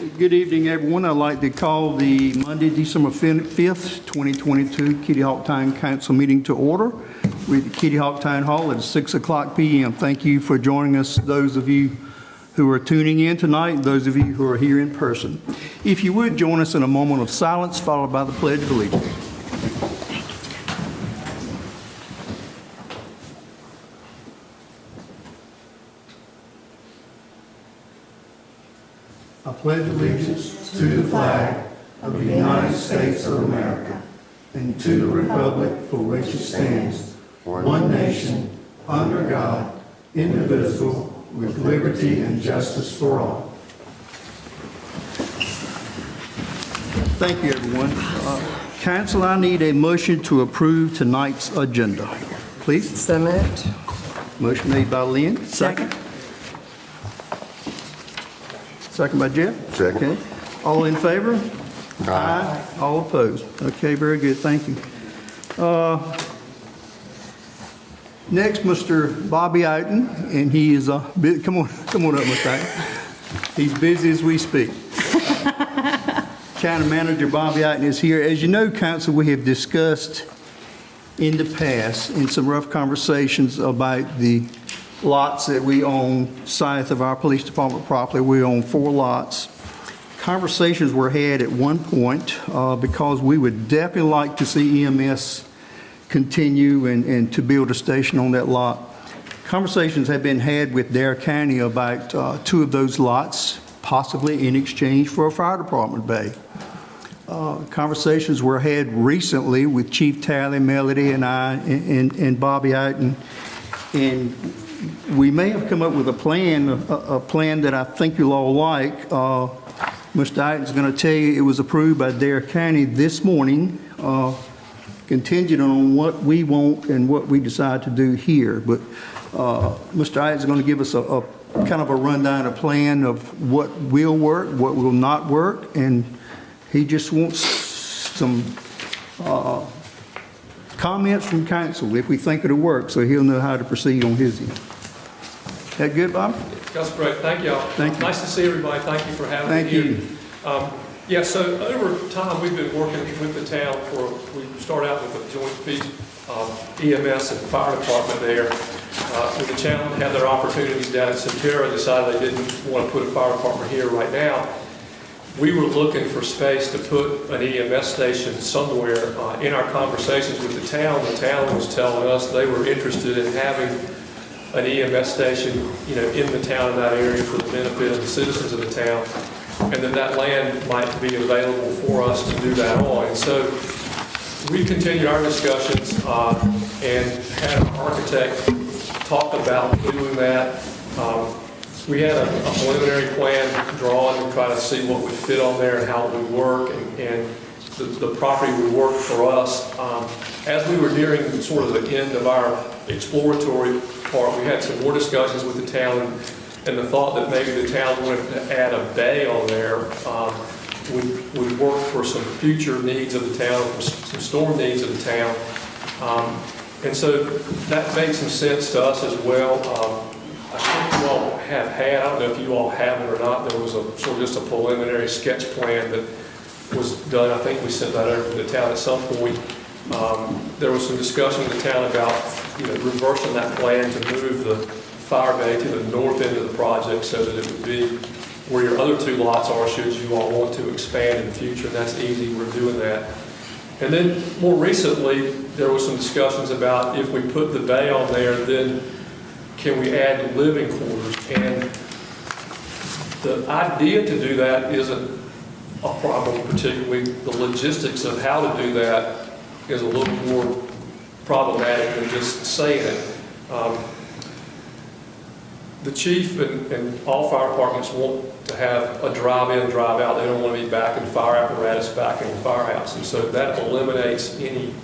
Good evening, everyone. I'd like to call the Monday, December 5th, 2022 Kitty Hawk Town Council meeting to order. We're at the Kitty Hawk Town Hall at 6 o'clock p.m. Thank you for joining us, those of you who are tuning in tonight, and those of you who are here in person. If you would, join us in a moment of silence, followed by the Pledge of Allegiance. I pledge allegiance to the flag of the United States of America and to the republic for which it stands, one nation, under God, indivisible, with liberty and justice for all. Thank you, everyone. Council, I need a motion to approve tonight's agenda. Please. So moved. Motion made by Lynn. Second. Second by Jeff? Second. Okay. All in favor? Aye. All opposed? Okay, very good, thank you. Next, Mr. Bobby Iton, and he is, come on up, Mr. Iton. He's busy as we speak. County Manager Bobby Iton is here. As you know, Council, we have discussed in the past, in some rough conversations about the lots that we own south of our police department property. We own 4 lots. Conversations were had at one point because we would definitely like to see EMS continue and to build a station on that lot. Conversations have been had with Dare County about 2 of those lots, possibly in exchange for a fire department bay. Conversations were had recently with Chief Tally, Melody, and I, and Bobby Iton, and we may have come up with a plan that I think you'll all like. Mr. Iton's going to tell you it was approved by Dare County this morning, contingent on what we want and what we decide to do here. But Mr. Iton's going to give us a kind of a rundown, a plan of what will work, what will not work, and he just wants some comments from council if we think it'll work, so he'll know how to proceed on his end. That good, Bob? That's great. Thank y'all. Thank you. Nice to see everybody. Thank you for having me here. Thank you. Yeah, so over time, we've been working with the town we start out with a joint feat EMS and fire department there. When the town had their opportunities down at Centera, decided they didn't want to put a fire department here right now. We were looking for space to put an EMS station somewhere. In our conversations with the town was telling us they were interested in having an EMS station, in the town in that area for the benefit of the citizens of the town, and that land might be available for us to do that on. And so we continued our discussions and had an architect talk about doing that. We had a preliminary plan drawn to try to see what would fit on there and how it would work, and the property would work for us. As we were nearing sort of the end of our exploratory part, we had some more discussions with the town, and the thought that maybe the town wanted to add a bay on there would work for some future needs of the town, some storm needs of the town. And so that made some sense to us as well. I think you all have had, I don't know if you all have it or not, there was a sort of just a preliminary sketch plan that was done. I think we sent that over to the town at some point. There was some discussion in the town about reversing that plan to move the fire bay to the north end of the project so that it would be where your other 2 lots are should you all want to expand in the future, and that's easy. We're doing that. And then more recently, there was some discussions about if we put the bay on there, then can we add living quarters? And the idea to do that isn't a problem, particularly the logistics of how to do that is a little more problematic than just saying it. The chief and all fire departments want to have a drive-in, drive-out. They don't want to be backing fire apparatus back in the firehouse. And so that eliminates any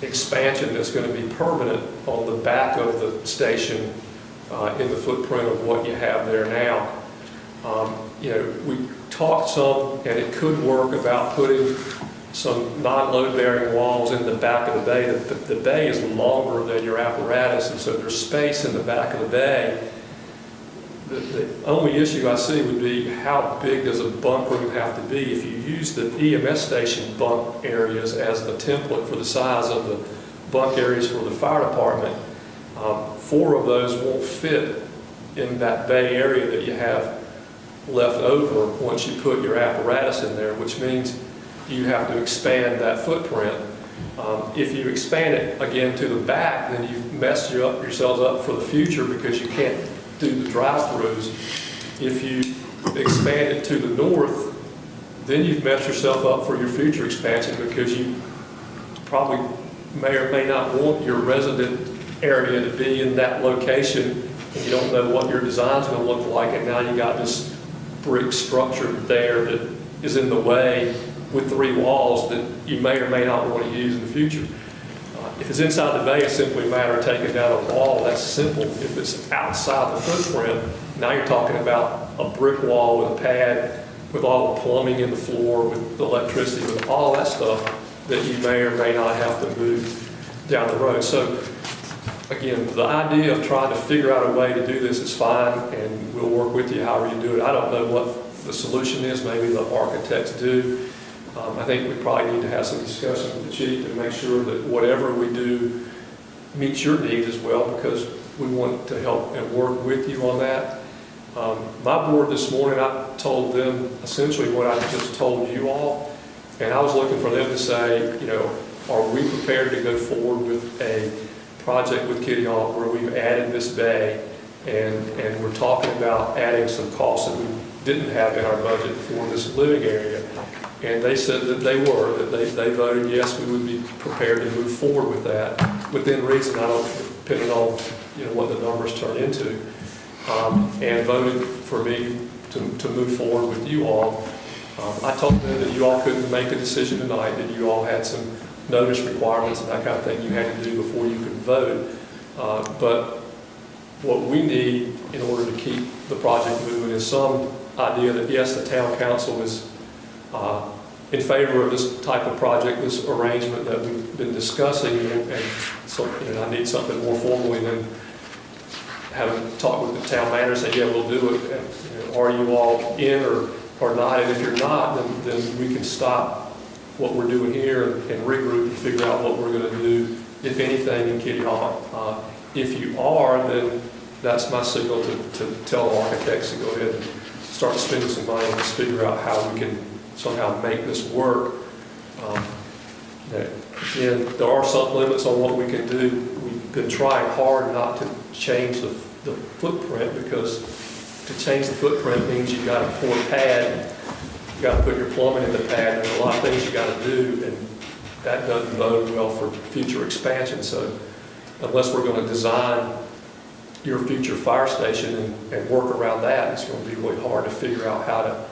expansion that's going to be permanent on the back of the station in the footprint of what you have there now. We talked some, and it could work, about putting some non-load bearing walls in the back of the bay. The bay is longer than your apparatus, and so there's space in the back of the bay The only issue I see would be how big does a bunk room have to be? If you use the EMS station bunk areas as the template for the size of the bunk areas for the fire department, 4 of those won't fit in that bay area that you have left over once you put your apparatus in there, which means you have to expand that footprint. If you expand it again to the back, then you've messed yourselves up for the future because you can't do the drive-throughs. If you expand it to the north, then you've messed yourself up for your future expansion because you probably may or may not want your resident area to be in that location, and you don't know what your design's going to look like, and now you got this brick structure there that is in the way with 3 walls that you may or may not want to use in the future. If it's inside the bay, it's simply a matter of taking down a wall. That's simple. If it's outside the footprint, now you're talking about a brick wall with a pad, with all the plumbing in the floor, with the electricity, with all that stuff that you may or may not have to move down the road. So again, the idea of trying to figure out a way to do this is fine, and we'll work with you however you do it. I don't know what the solution is. Maybe the architects do. I think we probably need to have some discussion with the chief to make sure that whatever we do meets your needs as well, because we want to help and work with you on that. My board this morning, I told them essentially what I just told you all, and I was looking for them to say, you know, are we prepared to go forward with a project with Kitty Hawk where we've added this bay, and we're talking about adding some costs that we didn't have in our budget for this living area. And they said that they were, that they voted yes, we would be prepared to move forward with that within reason. I don't, depending on, you know, what the numbers turn into, and voted for me to move forward with you all. I told them that you all couldn't make a decision tonight, that you all had some notice requirements and that kind of thing you had to do before you could vote. But what we need in order to keep the project moving is some idea that yes, the town council is in favor of this type of project, this arrangement that we've been discussing, and so, you know, I need something more formally than having talked with the town manager and say, yeah, we'll do it. And, you know, are you all in or not? And if you're not, then we can stop what we're doing here and regroup and figure out what we're going to do, if anything, in Kitty Hawk. If you are, then that's my signal to tell architects to go ahead and start spending some money and just figure out how we can somehow make this work. Again, there are some limits on what we can do. We've been trying hard not to change the footprint, because to change the footprint means you've got to pour a pad, you've got to put your plumbing in the pad, there's a lot of things you've got to do, and that doesn't bode well for future expansion. So unless we're going to design your future fire station and work around that, it's going to be really hard to figure out how to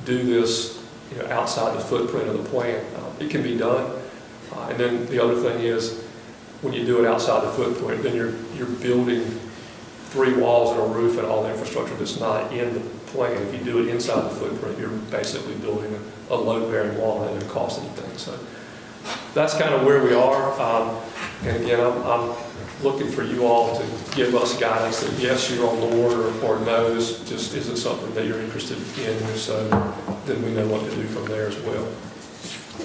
do this, you know, outside the footprint of the plant. It can be done. And then the other thing is, when you do it outside the footprint, then you're building 3 walls and a roof and all the infrastructure that's not in the plant. If you do it inside the footprint, you're basically building a load-bearing wall and it doesn't cost anything. So that's kind of where we are. And again, I'm looking for you all to give us guidance that yes, you're on board, or no, this just isn't something that you're interested in. And if so, then we know what to do from there as well.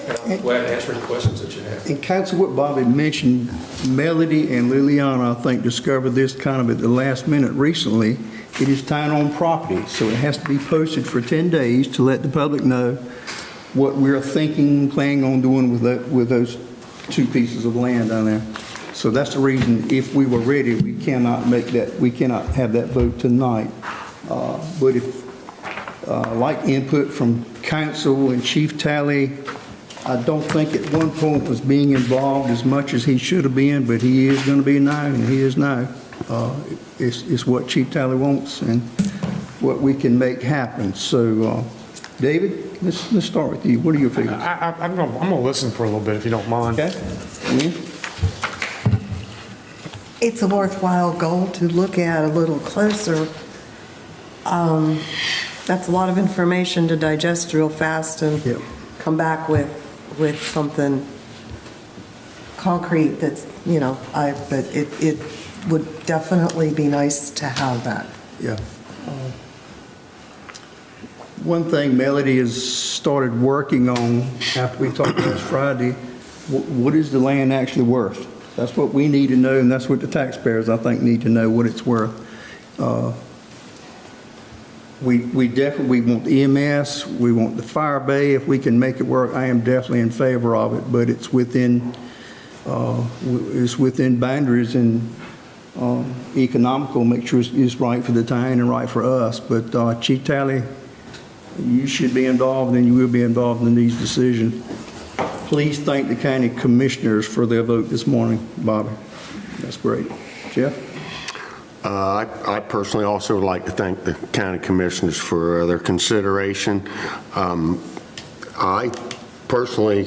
And I'm glad to answer any questions that you have. And Council, what Bobby mentioned, Melody and Liliana, I think, discovered this kind of at the last minute recently. It is town-owned property, so it has to be posted for 10 days to let the public know what we're thinking, planning on doing with those 2 pieces of land down there. So that's the reason, if we were ready, we cannot have that vote tonight. But if, like input from council and Chief Talley, I don't think at one point was being involved as much as he should have been, but he is going to be now, and he is now. It's what Chief Talley wants and what we can make happen. So, David, let's start with you. What are your figures? I'm going to listen for a little bit, if you don't mind. Okay. It's a worthwhile goal to look at a little closer. That's a lot of information to digest real fast and come back with something concrete that's, you know, but it would definitely be nice to have that. Yeah. One thing Melody has started working on after we talked last Friday, what is the land actually worth? That's what we need to know, and that's what the taxpayers, I think, need to know what it's worth. We definitely want the EMS, we want the fire bay. If we can make it work, I am definitely in favor of it, but it's within boundaries and economical, make sure it's right for the town and right for us. But Chief Talley, you should be involved, and you will be involved in these decisions. Please thank the county commissioners for their vote this morning, Bobby. That's great. Jeff? I personally also would like to thank the county commissioners for their consideration. I personally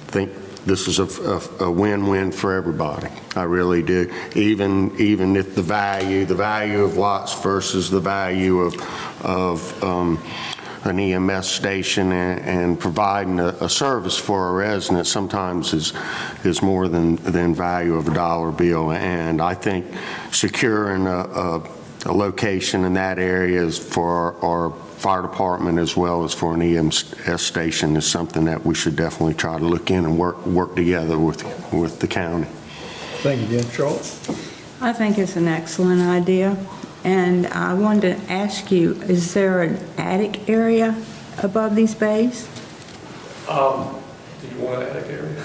think this is a win-win for everybody. I really do. Even if the value of lots versus the value of an EMS station and providing a service for a resident sometimes is more than value of a dollar bill. And I think securing a location in that area is for our fire department as well as for an EMS station is something that we should definitely try to look in and work together with the county. Thank you, Jeff. Charles? I think it's an excellent idea, and I wanted to ask you, is there an attic area above these bays? Do you want an attic area?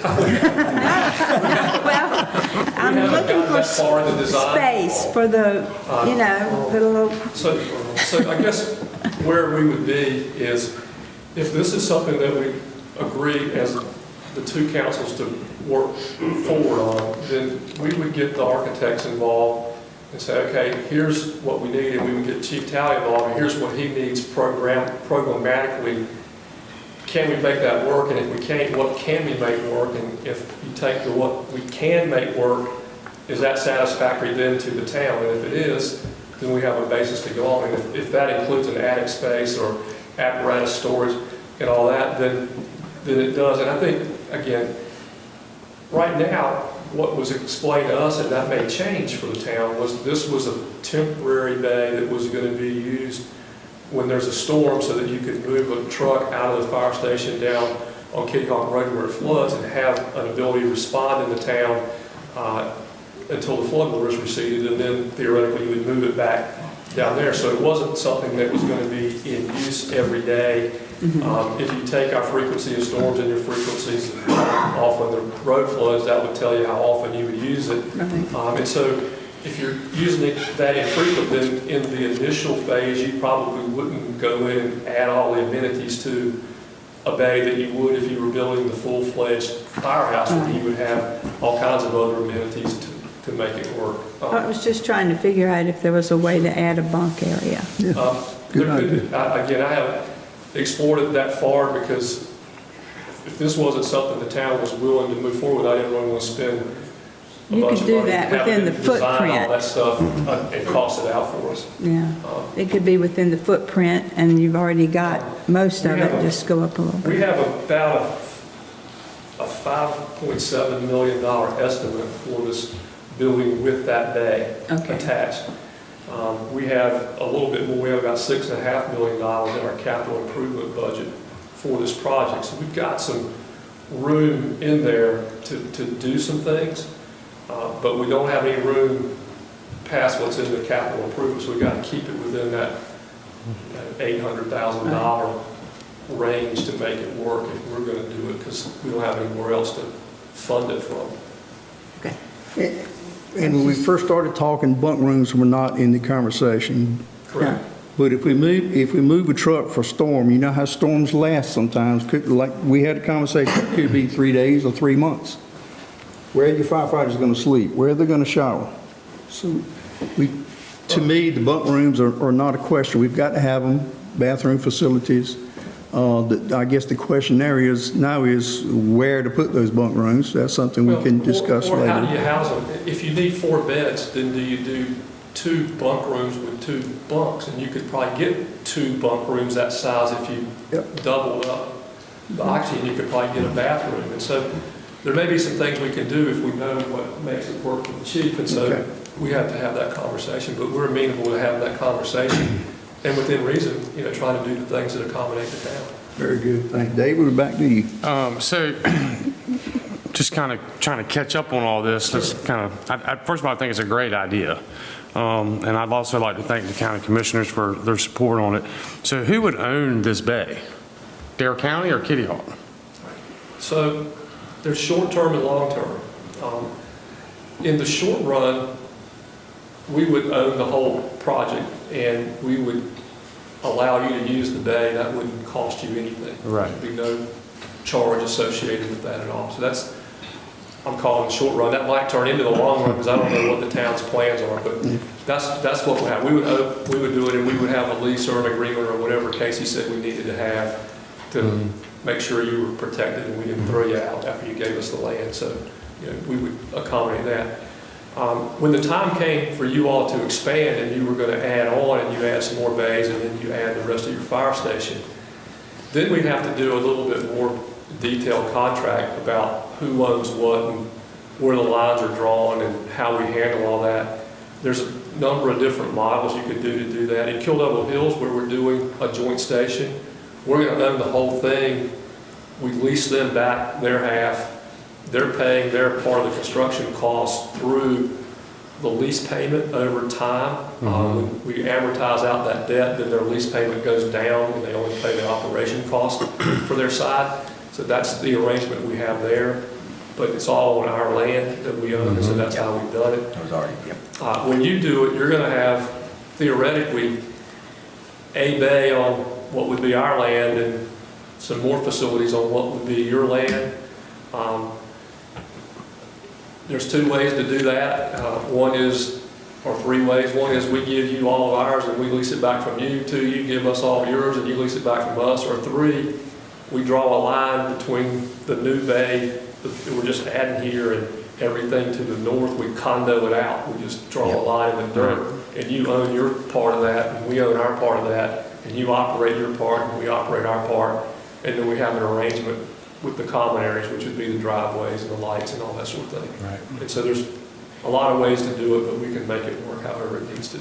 Well, I'm haven't looking gotten for that far in the design. space for the, the little, So I guess where we would be is, if this is something that we agree as the two councils to work forward on, then we would get the architects involved and say, okay, here's what we need, and we would get Chief Talley involved, and here's what he needs programmatically. Can we make that work? And if we can't, what can we make work? And if you take the what we can make work, is that satisfactory then to the town? And if it is, then we have a basis to go on. And if that includes an attic space or apparatus storage and all that, then it does. And I think, again, right now, what was explained to us, and that may change for the town, was this was a temporary bay that was going to be used when there's a storm so that you could move a truck out of the fire station down on Kitty Hawk Road where it floods and have an ability to respond in the town until the flood waters receded, and then theoretically you would move it back down there. So it wasn't something that was going to be in use every day. If you take our frequency of storms and your frequencies off when the road floods, that would tell you how often you would use it. And so if you're using it that infrequent, then in the initial phase, you probably wouldn't go in and add all the amenities to a bay that you would if you were building the full-fledged firehouse, where you would have all kinds of other amenities to make it work. I was just trying to figure out if there was a way to add a bunk area. Good idea. Again, I haven't explored it that far, because if this wasn't something the town was willing to move forward with, I didn't really want to spend a You bunch could of do money, that have within them the design all footprint. that stuff and cost it out for us. Yeah, it could be within the footprint, and you've already got most of it, just go up a little We bit. have about a $5.7 million estimate for this building with that bay attached. We have a little bit more, we have about $6.5 million in our capital improvement budget for this project. So we've got some room in there to do some things, but we don't have any room past what's in the capital improvement. So we've got to keep it within that $800,000 range to make it work if we're going to do it, because we don't have anywhere else to fund it from. And when we first started talking, bunk rooms were not in the conversation. Correct. But if we move a truck for storm, you know how storms last sometimes. Like we had a conversation, it could be 3 days or 3 months. Where are your firefighters going to sleep? Where are they going to shower? So to me, the bunk rooms are not a question. We've got to have them, bathroom facilities. I guess the question there is where to put those bunk rooms. That's something we can discuss or later. how do you house them? If you need 4 beds, then do you do 2 bunk rooms with 2 bunks? And you could probably get 2 bunk rooms that size if you doubled up the oxygen. You could probably get a bathroom. And so there may be some things we can do if we know what makes it work for the chief. And so we have to have that conversation, but we're amenable to having that conversation, and within reason, trying to do the things that accommodate the town. Very good. Thank you. David, we're back to you. So just kind of trying to catch up on all this, first of all, I think it's a great idea. And I'd also like to thank the county commissioners for their support on it. So who would own this bay? Dare County or Kitty Hawk? So there's short-term and long-term. In the short run, we would own the whole project, and we would allow you to use the bay. That wouldn't cost you anything. Right. There'd be no charge associated with that at all. So that's, I'm calling the short run. That might turn into the long run, because I don't know what the town's plans are, but that's what we have. We would do it, and we would have a lease or an agreement or whatever Casey said we needed to have to make sure you were protected and we didn't throw you out after you gave us the land. So, we would accommodate that. When the time came for you all to expand and you were going to add on and you add some more bays and then you add the rest of your fire station, then we'd have to do a little bit more detailed contract about who owns what and where the lines are drawn and how we handle all that. There's a number of different models you could do to do that. In Kill Devil Hills, where we're doing a joint station, we're going to own the whole thing. We lease them back their half. They're paying their part of the construction cost through the lease payment over time. When we amortize out that debt, then their lease payment goes down and they only pay the operation cost for their side. So that's the arrangement we have there. But it's all on our land that we own, so that's how we've done it. When you do it, you're going to have, theoretically, a bay on what would be our land and some more facilities on what would be your land. There's two ways to do that. Or three ways. One is we give you all of ours and we lease it back from you. Two, you give us all of yours and you lease it back from us. Or three, we draw a line between the new bay that we're just adding here and everything to the north. We condo it out. We just draw a line in the dirt. And you own your part of that and we own our part of that. And you operate your part and we operate our part. And then we have an arrangement with the common areas, which would be the driveways and the lights and all that sort of thing. Right. And so there's a lot of ways to do it, but we can make it work however it needs to.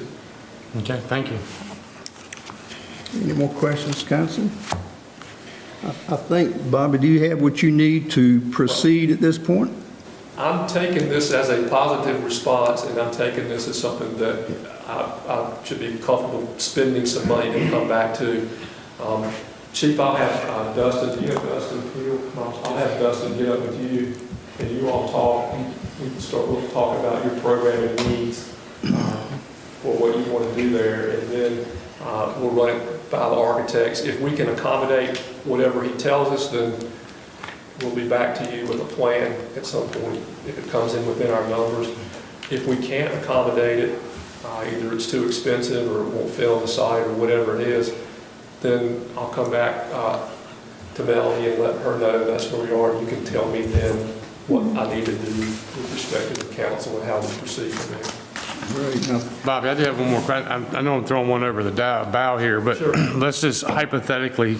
Okay, thank you. Any more questions, council? I think, Bobby, do you have what you need to proceed at this point? I'm taking this as a positive response, and I'm taking this as something that I should be comfortable spending some money to come back to. Chief, I'll have Dustin, do you have Dustin here? I'll have Dustin get up with you, and you all talk. We can start we'll talk about your programming needs for what you want to do there, and then we'll run it by the architects. If we can accommodate whatever he tells us, then we'll be back to you with a plan at some point if it comes in within our numbers. If we can't accommodate it, either it's too expensive or it won't fill the site or whatever it is, then I'll come back to Melanie and let her know that's where we are. You can tell me then what I need to do with respect to the council and how we proceed from there. Great. Now, Bobby, I do have one more question. I know I'm throwing one over the bow here, but Sure. let's just hypothetically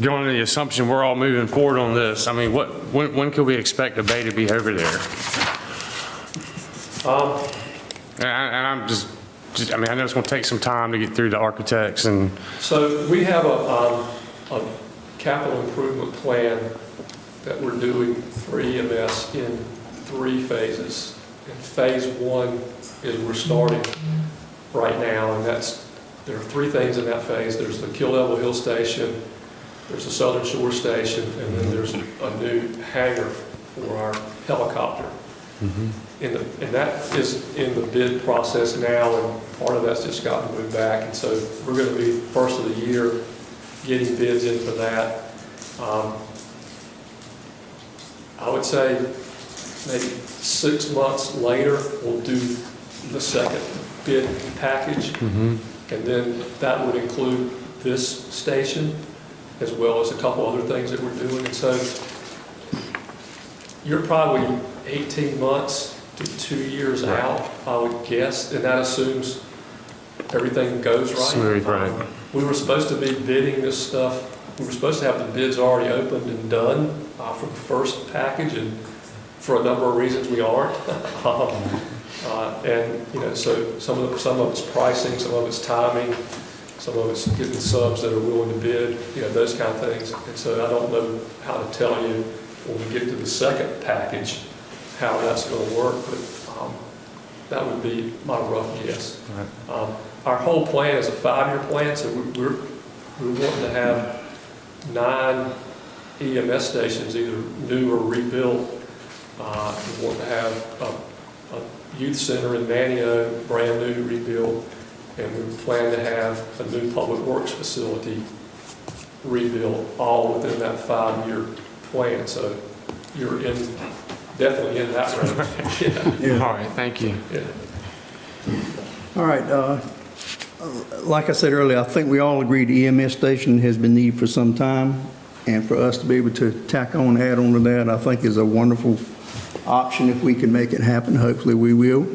go on the assumption we're all moving forward on this. I mean, when could we expect a bay to be over there? And I'm just, I mean, I know it's going to take some time to get through the architects and. So we have a capital improvement plan that we're doing for EMS in 3 phases. And phase 1 is we're starting right now, and there are 3 things in that phase. There's the Kill Devil Hill Station, there's the Southern Shore Station, and then there's a new hangar for our helicopter. And that is in the bid process now, and part of that's just gotten moved back. And so we're going to be first of the year getting bids in for that. I would say maybe 6 months later, we'll do the second bid package. And then that would include this station as well as a couple other things that we're doing. And so you're probably 18 months to 2 years out, I would guess, and that assumes everything goes right. Smooth, right. We were supposed to be bidding this stuff. We were supposed to have the bids already opened and done for the first package, and for a number of reasons we aren't. And, so some of it's pricing, some of it's timing, some of it's getting subs that are willing to bid, those kind of things. And so I don't know how to tell you when we get to the second package how that's going to work, but that would be my rough guess. Our whole plan is a 5-year plan, so we're wanting to have 9 EMS stations, either new or rebuilt. We want to have a youth center in Manio, brand new, rebuilt, and we plan to have a new public works facility rebuilt, all within that 5-year plan. So you're definitely in that range. Yeah. All right, thank you. Yeah. All right, like I said earlier, I think we all agree the EMS station has been needed for some time, and for us to be able to tack on, add on to that, I think is a wonderful option if we can make it happen. Hopefully we will,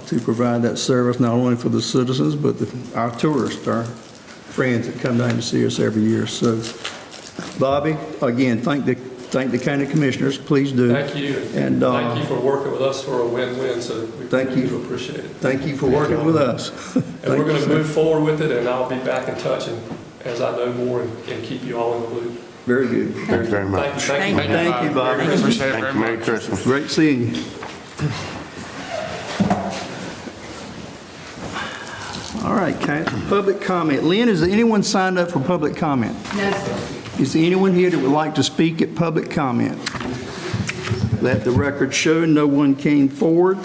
to provide that service not only for the citizens, but our tourists, our friends that come down to see us every year. So, Bobby, again, thank the county commissioners, please do. Thank you. And thank you for working with us for a win-win, so we do appreciate it. Thank you for working with us. And we're going to move forward with it, and I'll be back in touch as I know more and keep you all in the loop. Very good. Thank you very much. Thank you, Bobby. Appreciate it Thank very you. Merry much. Christmas. Great seeing you. All right, council, public comment. Lynn, is there anyone signed up for public comment? No, sir. Is there anyone here that would like to speak at public comment? Let the record show no one came forward.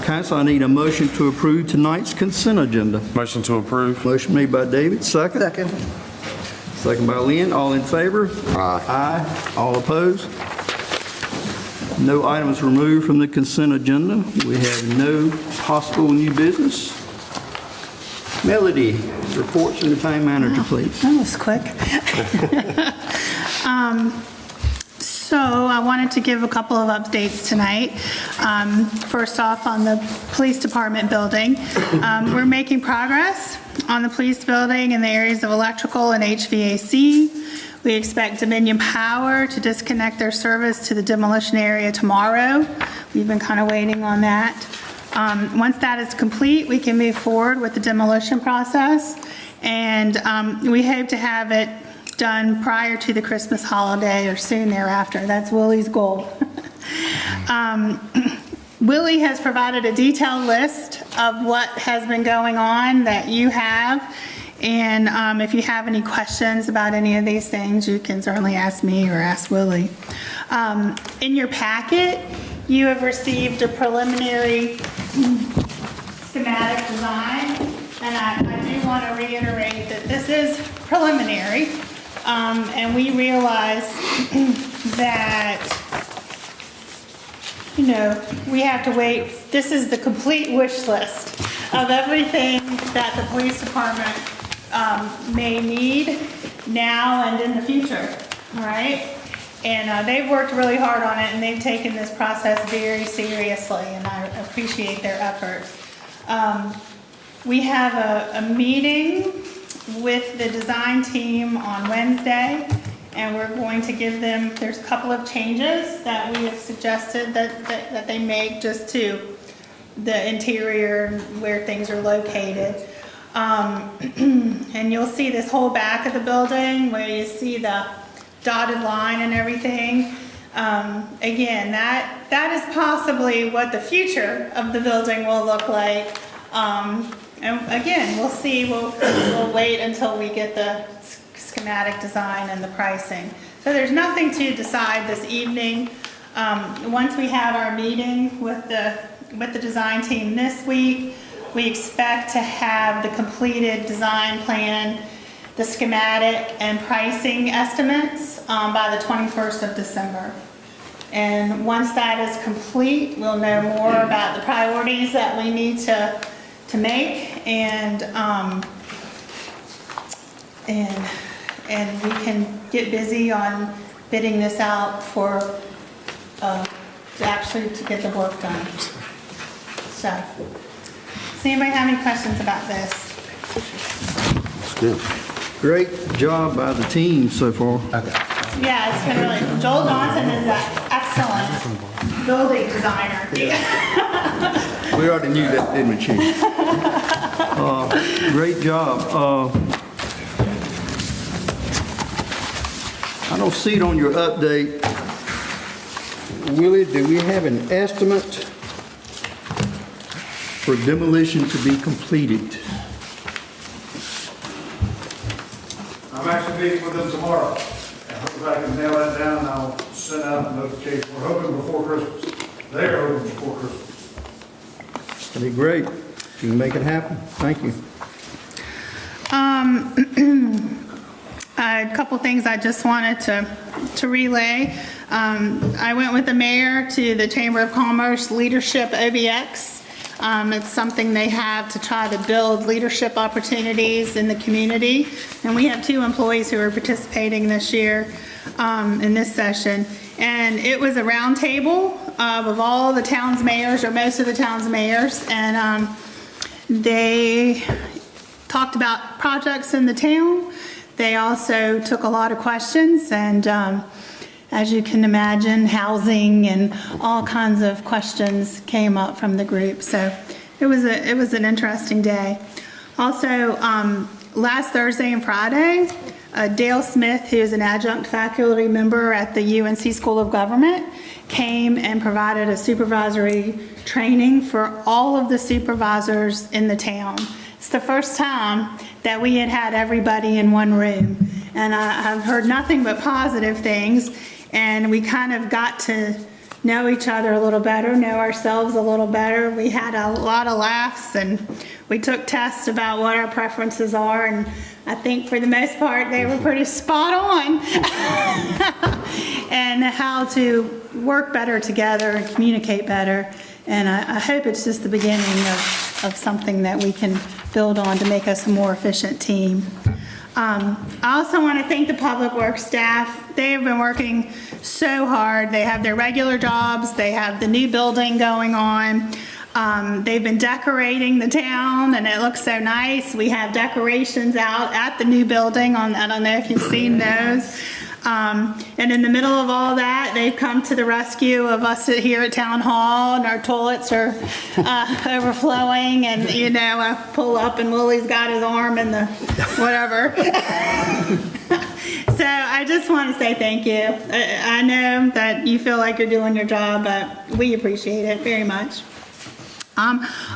Council, I need a motion to approve tonight's consent agenda. Motion to approve. Motion made by David, second. Second. Second by Lynn. All in favor? Aye. Aye. All opposed? No items removed from the consent agenda. We have no possible new business. Melody, reports from the town manager, please. That was quick. So I wanted to give a couple of updates tonight. First off, on the police department building, we're making progress on the police building in the areas of electrical and HVAC. We expect Dominion Power to disconnect their service to the demolition area tomorrow. We've been kind of waiting on that. Once that is complete, we can move forward with the demolition process, and we hope to have it done prior to the Christmas holiday or soon thereafter. That's Willie's goal. Willie has provided a detailed list of what has been going on that you have, and if you have any questions about any of these things, you can certainly ask me or ask Willie. In your packet, you have received a preliminary schematic design, and I do want to reiterate that this is preliminary, and we realize that, we have to wait. This is the complete wish list of everything that the police department may need now and in the future, all right? And they've worked really hard on it, and they've taken this process very seriously, and I appreciate their efforts. We have a meeting with the design team on Wednesday, and we're going to give them, there's a couple of changes that we have suggested that they make just to the interior, where things are located. And you'll see this whole back of the building where you see the dotted line and everything. Again, that is possibly what the future of the building will look like. And again, we'll see, we'll wait until we get the schematic design and the pricing. So there's nothing to decide this evening. Once we have our meeting with the design team this week, we expect to have the completed design plan, the schematic and pricing estimates by the 21st of December. And once that is complete, we'll know more about the priorities that we need to make, and we can get busy on bidding this out for to get the work done. So, does anybody have any questions about this? That's good. Great job by the team so far. Yeah, it's been really, Joel Johnson is excellent excellent building designer. We already knew that, didn't we, Chief? Great job. I don't see it on your update. Willie, do we have an estimate for demolition to be completed? I'm actually meeting with them tomorrow. I hope I can nail that down, and I'll send out a notification. We're hoping before Christmas. They are hoping before Christmas. That'd be great. If you can make it happen. Thank you. A couple things I just wanted to relay. I went with the mayor to the Chamber of Commerce Leadership OBX. It's something they have to try to build leadership opportunities in the community. And we have 2 employees who are participating this year in this session. And it was a round table of all the town's mayors, or most of the town's mayors. And they talked about projects in the town. They also took a lot of questions, and as you can imagine, housing and all kinds of questions came up from the group. So it was an interesting day. Also, last Thursday and Friday, Dale Smith, who is an adjunct faculty member at the UNC School of Government, came and provided a supervisory training for all of the supervisors in the town. It's the first time that we had everybody in one room, and I've heard nothing but positive things, and we kind of got to know each other a little better, know ourselves a little better. We had a lot of laughs, and we took tests about what our preferences are, and I think for the most part they were pretty spot on and how to work better together and communicate better. And I hope it's just the beginning of something that we can build on to make us a more efficient team. I also want to thank the Public Works staff. They have been working so hard. They have their regular jobs. They have the new building going on. They've been decorating the town, and it looks so nice. We have decorations out at the new building. I don't know if you've seen those. And in the middle of all that, they've come to the rescue of us here at Town Hall, and our toilets are overflowing, and I pull up and Willie's got his arm in the whatever. So I just want to say thank you. I know that you feel like you're doing your job, but we appreciate it very much.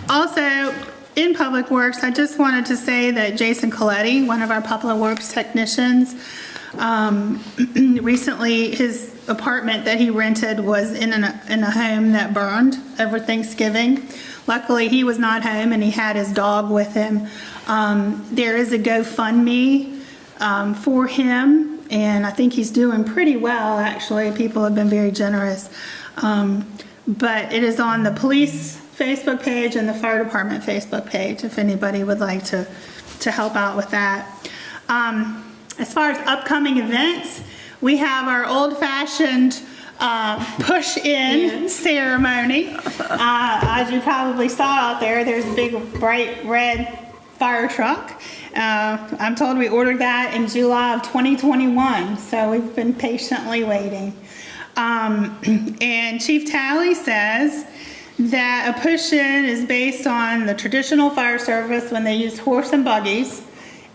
Also, in Public Works, I just wanted to say that Jason Coletti, one of our Public Works technicians, recently his apartment that he rented was in a home that burned over Thanksgiving. Luckily he was not home, and he had his dog with him. There is a GoFundMe for him, and I think he's doing pretty well, actually. People have been very generous, but it is on the police Facebook page and the fire department Facebook page if anybody would like to help out with that. As far as upcoming events, we have our old-fashioned push-in ceremony. As you probably saw out there, there's a big bright red fire truck. I'm told we ordered that in July of 2021, so we've been patiently waiting. And Chief Talley says that a push-in is based on the traditional fire service when they used horse and buggies,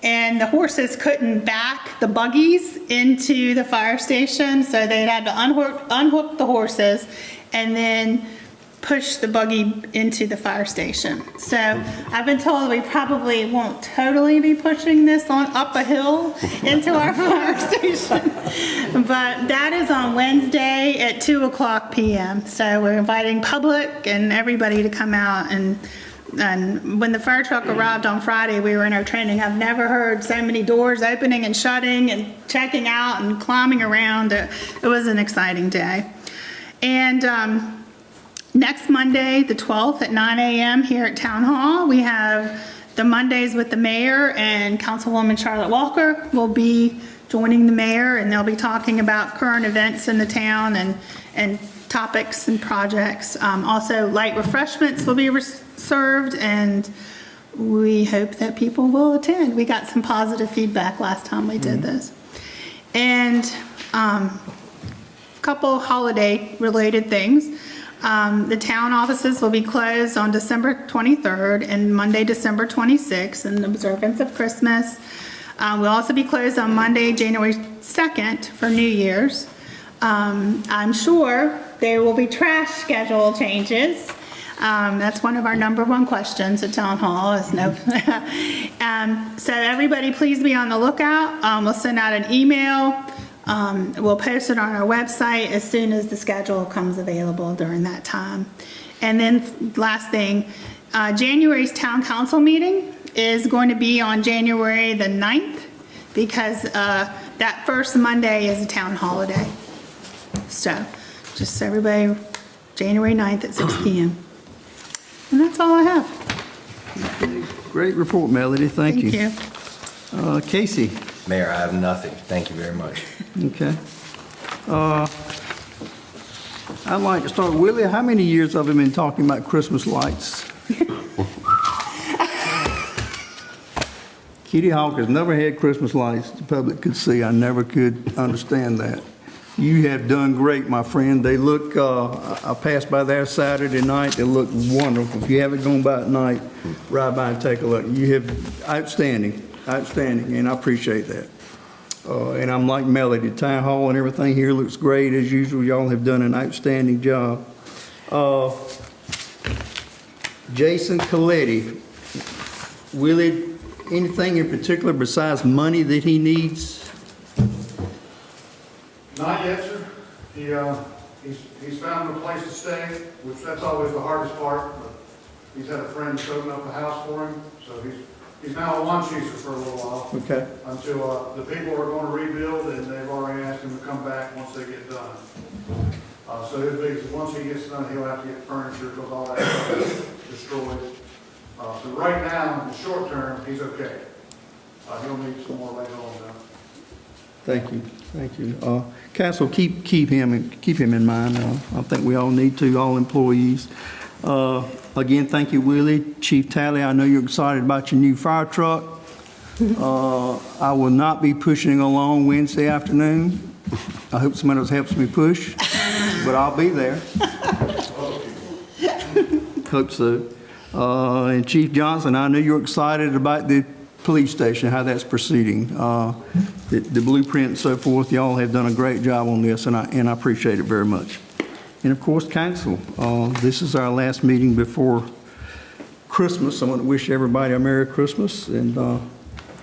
and the horses couldn't back the buggies into the fire station, so they'd had to unhook the horses and then push the buggy into the fire station. So I've been told we probably won't totally be pushing this on up a hill into our fire station, but that is on Wednesday at 2:00 p.m. So we're inviting public and everybody to come out. And when the fire truck arrived on Friday, we were in our training. I've never heard so many doors opening and shutting and checking out and climbing around. It was an exciting day. And next Monday, the 12th at 9 a.m. here at Town Hall, we have the Mondays with the mayor, and Councilwoman Charlotte Walker will be joining the mayor, and they'll be talking about current events in the town and topics and projects. Also, light refreshments will be served, and we hope that people will attend. We got some positive feedback last time we did this. And couple holiday-related things. The town offices will be closed on December 23rd and Monday, December 26th, in observance of Christmas. We'll also be closed on Monday, January 2nd for New Year's. I'm sure there will be trash schedule changes. That's one of our number one questions at Town Hall is no. So everybody please be on the lookout. We'll send out an email. We'll post it on our website as soon as the schedule comes available during that time. And then last thing, January's town council meeting is going to be on January the 9th because that first Monday is a town holiday. So just everybody, January 9th at 6 p.m. And that's all I have. Great report, Melody. Thank you. Thank you. Casey? Mayor, I have nothing. Thank you very much. Okay. I'd like to start, Willie, how many years have we been talking about Christmas lights? Kitty Hawk has never had Christmas lights the public could see. I never could understand that. You have done great, my friend. They look, I passed by there Saturday night. They look wonderful. If you haven't gone by at night, ride by and take a look. You have outstanding, and I appreciate that. And I'm like Melody, Town Hall and everything here looks great as usual. Y'all have done an outstanding job. Jason Coletti, Willie, anything in particular besides money that he needs? Not yet, sir. He's found a place to stay, which that's always the hardest part. But he's had a friend that's opened up a house for him, so he's now a lunch user for a little while. Okay. Until the people are going to rebuild, and they've already asked him to come back once they get done. So it'll be, once he gets done, he'll have to get furniture because all that stuff is destroyed. So right now, in the short term, he's okay. He'll need some more later on though. Thank you. Council, keep him in mind. I think we all need to, all employees. Again, thank you, Willie. Chief Talley, I know you're excited about your new fire truck. I will not be pushing along Wednesday afternoon. I hope somebody else helps me push, but I'll be there. Hope so. And Chief Johnson, I know you're excited about the police station, how that's proceeding. The blueprint and so forth, y'all have done a great job on this, and I appreciate it very much. And of course, council, this is our last meeting before Christmas. I want to wish everybody a Merry Christmas and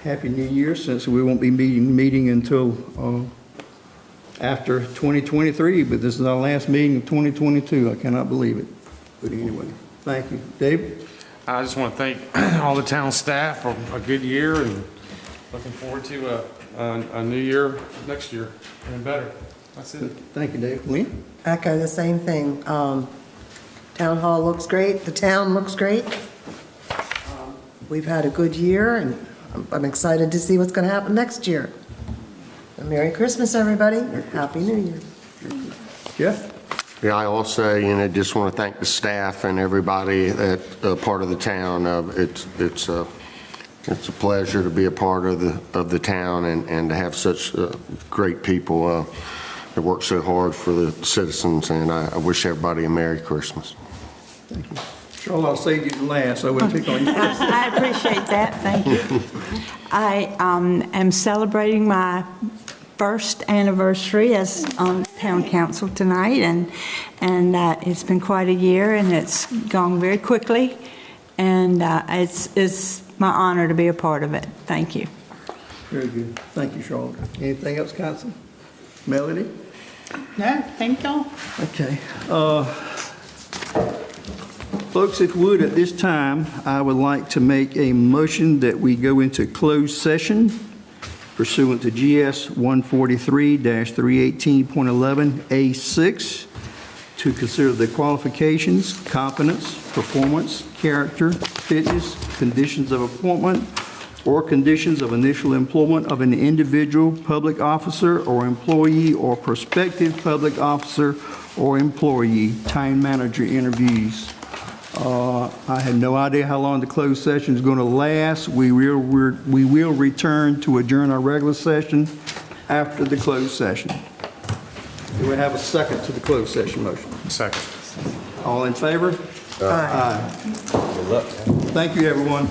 Happy New Year, since we won't be meeting until after 2023, but this is our last meeting of 2022. I cannot believe it. But anyway, thank you. David? I just want to thank all the town staff for a good year and looking forward to a new year next year and better. That's it. Thank you, Dave. Lynn? Echo the same thing. Town Hall looks great. The town looks great. We've had a good year, and I'm excited to see what's going to happen next year. And Merry Christmas, everybody. Happy New Year. Jeff? Yeah, I also, just want to thank the staff and everybody that part of the town. It's a pleasure to be a part of the town and to have such great people that work so hard for the citizens. And I wish everybody a Merry Christmas. Thank you. Charlotte, I'll save you the last, so we'll pick on you. I appreciate that, thank you. I am celebrating my first anniversary as on town council tonight, and it's been quite a year, and it's gone very quickly, and it's my honor to be a part of it. Thank you. Very good. Thank you, Charlotte. Anything else, council? Melody? No, thank y'all. Okay. Folks, if you would, at this time, I would like to make a motion that we go into closed session pursuant to GS 143-318.11A6 to consider the qualifications, competence, performance, character, fitness, conditions of appointment, or conditions of initial employment of an individual public officer or employee or prospective public officer or employee, town manager interviews. I have no idea how long the closed session is going to last. We will return to adjourn our regular session after the closed session. Do Do we have a second to the closed session motion? Second. All in favor? Aye. Aye. Good luck. Thank you, everyone.